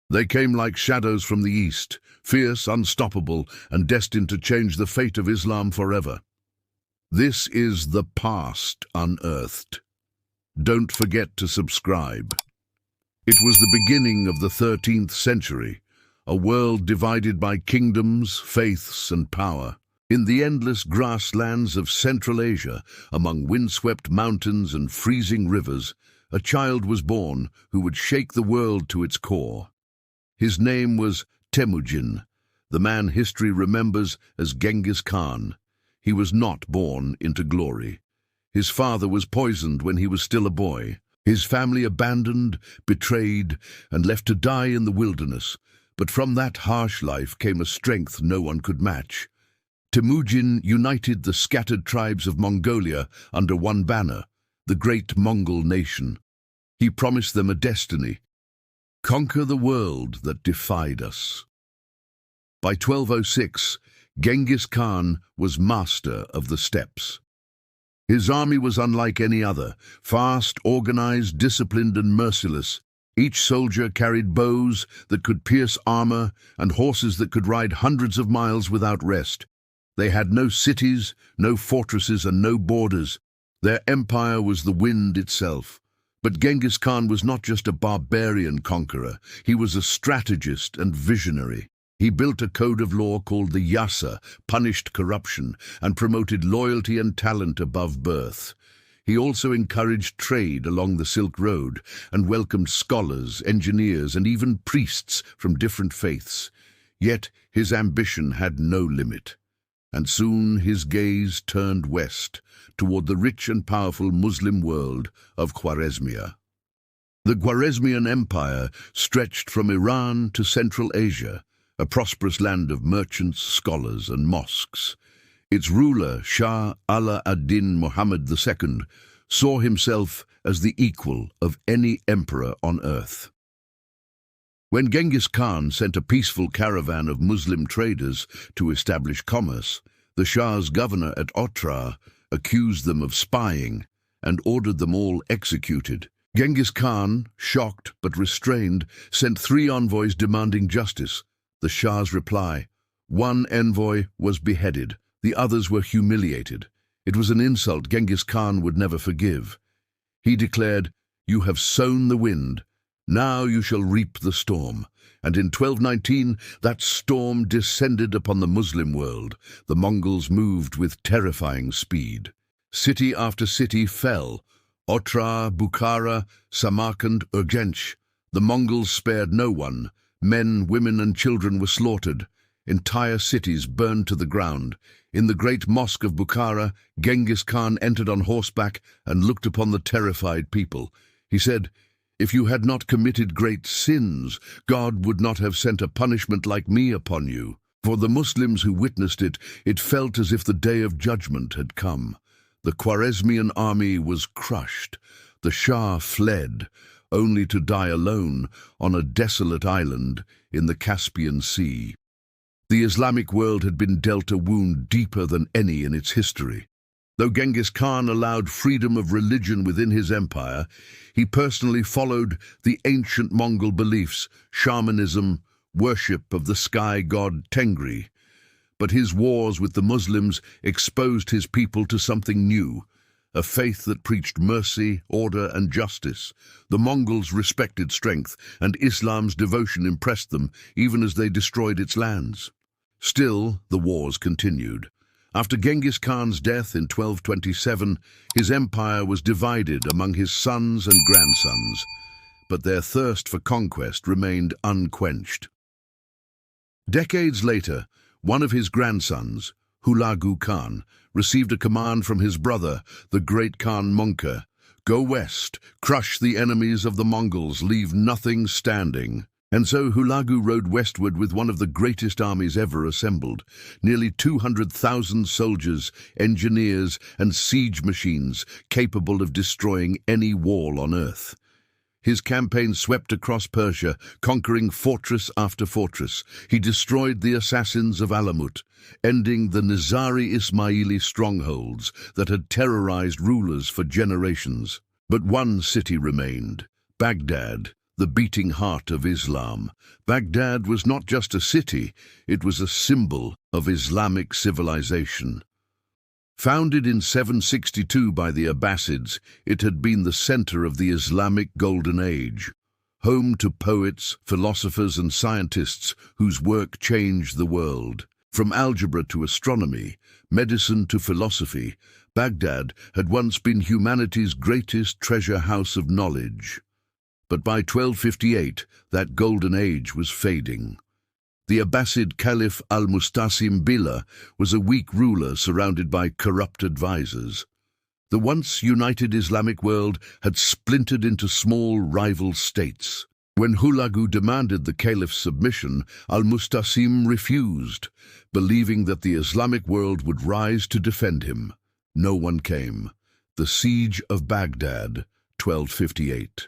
They came like shadows from the east, fierce, unstoppable, and destined to change the fate of Islam forever. This is the past unearthed. Don't forget to subscribe. It was the beginning of the 13th century, a world divided by kingdoms, faiths, and power. In the endless grasslands of Central Asia, among windswept mountains and freezing rivers, a child was born who would shake the world to its core. His name was Temüjin, the man history remembers as Genghis Khan. He was not born into glory. His father was poisoned when he was still a boy. His family abandoned, betrayed, and left to die in the wilderness. But from that harsh life came a strength no one could match. Temüjin united the scattered tribes of Mongolia under one banner, the great Mongol nation. He promised them a destiny: conquer the world that defied us. By 1206, Genghis Khan was master of the steppes. His army was unlike any other, fast, organized, disciplined, and merciless. Each soldier carried bows that could pierce armor and horses that could ride hundreds of miles without rest. They had no cities, no fortresses, and no borders. Their empire was the wind itself. But Genghis Khan was not just a barbarian conqueror. He was a strategist and visionary. He built a code of law called the Yasa, punished corruption, and promoted loyalty and talent above birth. He also encouraged trade along the Silk Road and welcomed scholars, engineers, and even priests from different faiths. Yet his ambition had no limit. And soon his gaze turned west, toward the rich and powerful Muslim world of Khwarezmia. The Khwarezmian Empire stretched from Iran to Central Asia, a prosperous land of merchants, scholars, and mosques. Its ruler, Shah Ala ad-Din Muhammad II, saw himself as the equal of any emperor on earth. When Genghis Khan sent a peaceful caravan of Muslim traders to establish commerce, the Shah's governor at Otrar accused them of spying and ordered them all executed. Genghis Khan, shocked but restrained, sent 3 envoys demanding justice. The Shah's reply: one envoy was beheaded, the others were humiliated. It was an insult Genghis Khan would never forgive. He declared, "You have sown the wind. Now you shall reap the storm." And in 1219, that storm descended upon the Muslim world. The Mongols moved with terrifying speed. City after city fell: Otrar, Bukhara, Samarkand, Urgench. The Mongols spared no one. Men, women, and children were slaughtered. Entire cities burned to the ground. In the great mosque of Bukhara, Genghis Khan entered on horseback and looked upon the terrified people. He said, "If you had not committed great sins, God would not have sent a punishment like me upon you." For the Muslims who witnessed it, it felt as if the day of judgment had come. The Khwarezmian army was crushed. The Shah fled, only to die alone on a desolate island in the Caspian Sea. The Islamic world had been dealt a wound deeper than any in its history. Though Genghis Khan allowed freedom of religion within his empire, he personally followed the ancient Mongol beliefs, shamanism, worship of the sky god Tengri. But his wars with the Muslims exposed his people to something new, a faith that preached mercy, order, and justice. The Mongols respected strength, and Islam's devotion impressed them, even as they destroyed its lands. Still, the wars continued. After Genghis Khan's death in 1227, his empire was divided among his sons and grandsons, but their thirst for conquest remained unquenched. Decades later, one of his grandsons, Hulagu Khan, received a command from his brother, the great Khan Mongke: "Go west, crush the enemies of the Mongols, leave nothing standing." And so Hulagu rode westward with one of the greatest armies ever assembled, nearly 200,000 soldiers, engineers, and siege machines capable of destroying any wall on earth. His campaign swept across Persia, conquering fortress after fortress. He destroyed the assassins of Alamut, ending the Nizari Ismaili strongholds that had terrorized rulers for generations. But one city remained: Baghdad, the beating heart of Islam. Baghdad was not just a city, it was a symbol of Islamic civilization. Founded in 762 by the Abbasids, it had been the center of the Islamic Golden Age, home to poets, philosophers and scientists whose work changed the world. From algebra to astronomy, medicine to philosophy, Baghdad had once been humanity's greatest treasure house of knowledge. But by 1258, that golden age was fading. The Abbasid Caliph al-Mustasim Billah was a weak ruler surrounded by corrupt advisors. The once united Islamic world had splintered into small rival states. When Hulagu demanded the caliph's submission, al-Mustasim refused, believing that the Islamic world would rise to defend him. No one came. The Siege of Baghdad, 1258.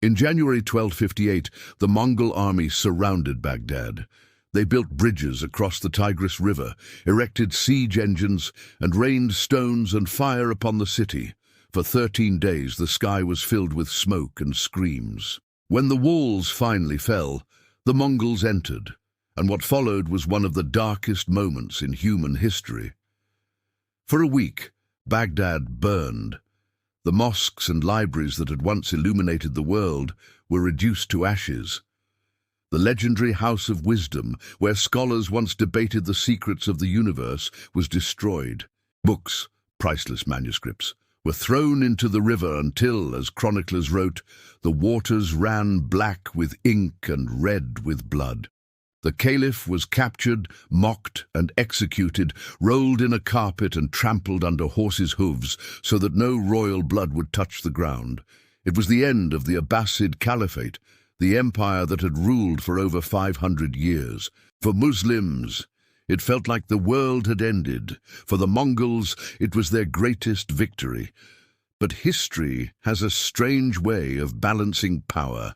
In January 1258, the Mongol army surrounded Baghdad. They built bridges across the Tigris River, erected siege engines, and rained stones and fire upon the city. For 13 days the sky was filled with smoke and screams. When the walls finally fell, the Mongols entered, and what followed was one of the darkest moments in human history. For a week, Baghdad burned. The mosques and libraries that had once illuminated the world were reduced to ashes. The legendary House of Wisdom, where scholars once debated the secrets of the universe, was destroyed. Books, priceless manuscripts, were thrown into the river until, as chroniclers wrote, the waters ran black with ink and red with blood. The caliph was captured, mocked and executed, rolled in a carpet and trampled under horses' hooves so that no royal blood would touch the ground. It was the end of the Abbasid Caliphate, the empire that had ruled for over 500 years. For Muslims, it felt like the world had ended. For the Mongols, it was their greatest victory. But history has a strange way of balancing power,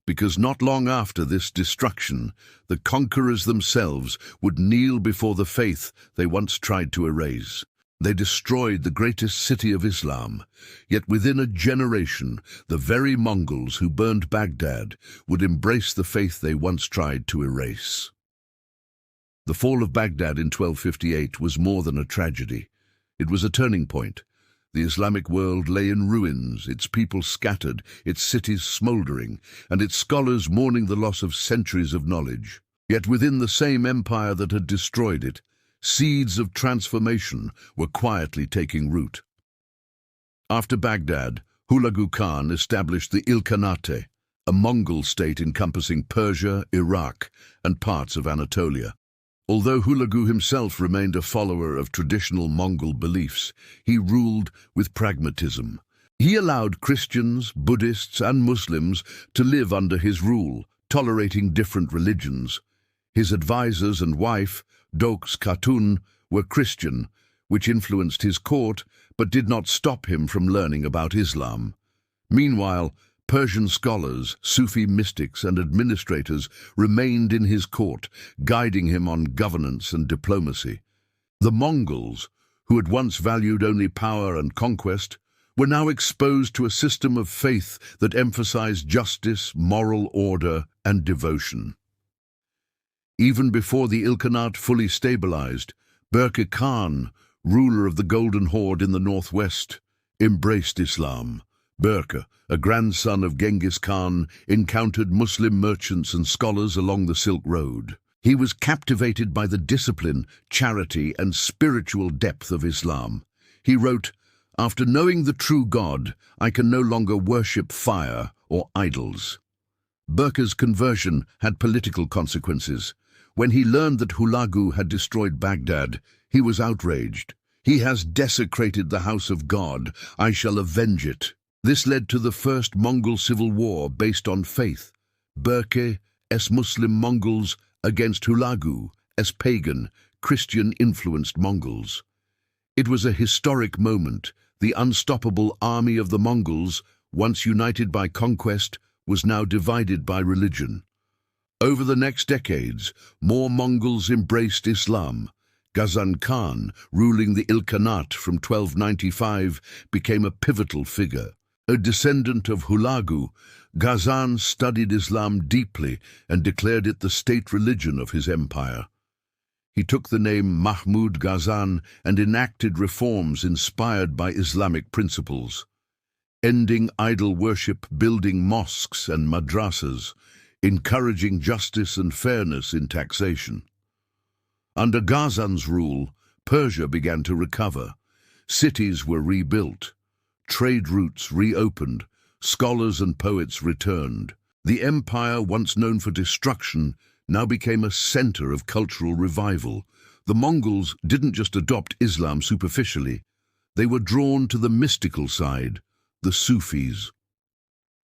because not long after this destruction, the conquerors themselves would kneel before the faith they once tried to erase. They destroyed the greatest city of Islam, yet within a generation, the very Mongols who burned Baghdad would embrace the faith they once tried to erase. The fall of Baghdad in 1258 was more than a tragedy. It was a turning point. The Islamic world lay in ruins, its people scattered, its cities smouldering, and its scholars mourning the loss of centuries of knowledge. Yet within the same empire that had destroyed it, seeds of transformation were quietly taking root. After Baghdad, Hulagu Khan established the Ilkhanate, a Mongol state encompassing Persia, Iraq, and parts of Anatolia. Although Hulagu himself remained a follower of traditional Mongol beliefs, he ruled with pragmatism. He allowed Christians, Buddhists, and Muslims to live under his rule, tolerating different religions. His advisors and wife, Doks Khatun, were Christian, which influenced his court but did not stop him from learning about Islam. Meanwhile, Persian scholars, Sufi mystics, and administrators remained in his court, guiding him on governance and diplomacy. The Mongols, who had once valued only power and conquest, were now exposed to a system of faith that emphasized justice, moral order, and devotion. Even before the Ilkhanate fully stabilized, Berke Khan, ruler of the Golden Horde in the northwest, embraced Islam. Berke, a grandson of Genghis Khan, encountered Muslim merchants and scholars along the Silk Road. He was captivated by the discipline, charity, and spiritual depth of Islam. He wrote, "After knowing the true God, I can no longer worship fire or idols." Berke's conversion had political consequences. When he learned that Hulagu had destroyed Baghdad, he was outraged. "He has desecrated the house of God. I shall avenge it." This led to the first Mongol civil war based on faith, Berke as Muslim Mongols against Hulagu as pagan, Christian-influenced Mongols. It was a historic moment. The unstoppable army of the Mongols, once united by conquest, was now divided by religion. Over the next decades, more Mongols embraced Islam. Ghazan Khan, ruling the Ilkhanate from 1295, became a pivotal figure. A descendant of Hulagu, Ghazan studied Islam deeply and declared it the state religion of his empire. He took the name Mahmud Ghazan and enacted reforms inspired by Islamic principles, ending idol worship, building mosques and madrasas, encouraging justice and fairness in taxation. Under Ghazan's rule, Persia began to recover. Cities were rebuilt, trade routes reopened, scholars and poets returned. The empire, once known for destruction, now became a center of cultural revival. The Mongols didn't just adopt Islam superficially. They were drawn to the mystical side, the Sufis.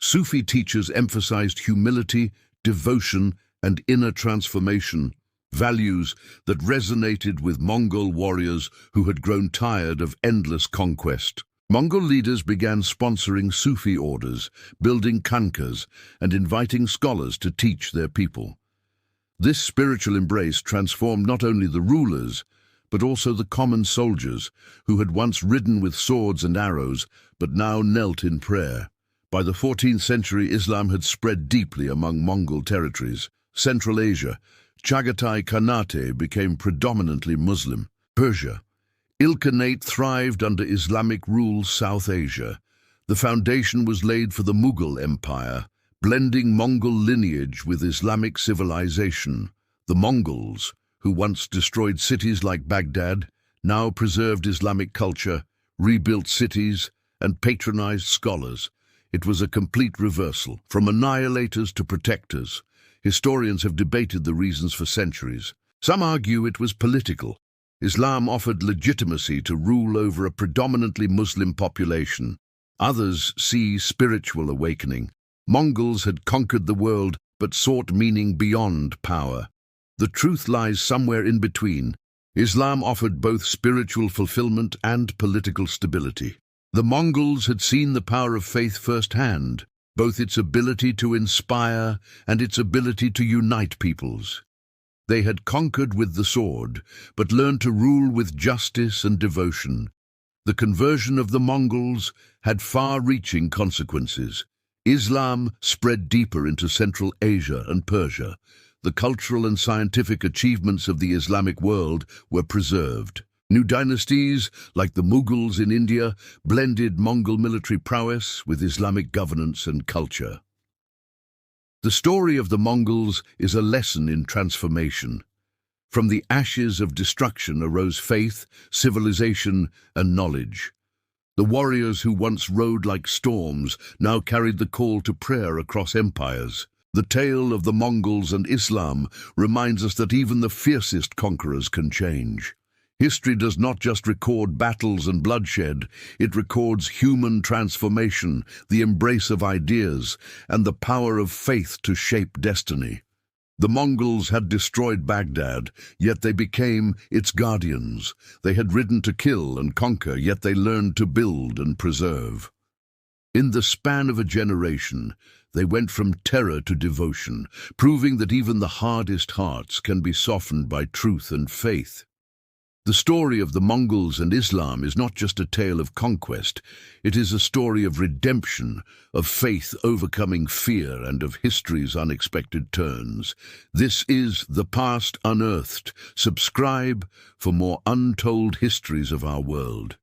Sufi teachers emphasized humility, devotion, and inner transformation, values that resonated with Mongol warriors who had grown tired of endless conquest. Mongol leaders began sponsoring Sufi orders, building khanqahs, and inviting scholars to teach their people. This spiritual embrace transformed not only the rulers, but also the common soldiers who had once ridden with swords and arrows, but now knelt in prayer. By the 14th century, Islam had spread deeply among Mongol territories. Central Asia, Chagatai Khanate became predominantly Muslim. Persia, Ilkhanate thrived under Islamic rule. South Asia, the foundation was laid for the Mughal Empire, blending Mongol lineage with Islamic civilization. The Mongols, who once destroyed cities like Baghdad, now preserved Islamic culture, rebuilt cities, and patronized scholars. It was a complete reversal, from annihilators to protectors. Historians have debated the reasons for centuries. Some argue it was political. Islam offered legitimacy to rule over a predominantly Muslim population. Others see spiritual awakening. Mongols had conquered the world but sought meaning beyond power. The truth lies somewhere in between. Islam offered both spiritual fulfillment and political stability. The Mongols had seen the power of faith firsthand, both its ability to inspire and its ability to unite peoples. They had conquered with the sword, but learned to rule with justice and devotion. The conversion of the Mongols had far-reaching consequences. Islam spread deeper into Central Asia and Persia. The cultural and scientific achievements of the Islamic world were preserved. New dynasties, like the Mughals in India, blended Mongol military prowess with Islamic governance and culture. The story of the Mongols is a lesson in transformation. From the ashes of destruction arose faith, civilization, and knowledge. The warriors who once rode like storms now carried the call to prayer across empires. The tale of the Mongols and Islam reminds us that even the fiercest conquerors can change. History does not just record battles and bloodshed, it records human transformation, the embrace of ideas, and the power of faith to shape destiny. The Mongols had destroyed Baghdad, yet they became its guardians. They had ridden to kill and conquer, yet they learned to build and preserve. In the span of a generation, they went from terror to devotion, proving that even the hardest hearts can be softened by truth and faith. The story of the Mongols and Islam is not just a tale of conquest, it is a story of redemption, of faith overcoming fear, and of history's unexpected turns. This is The Past Unearthed. Subscribe for more untold histories of our world.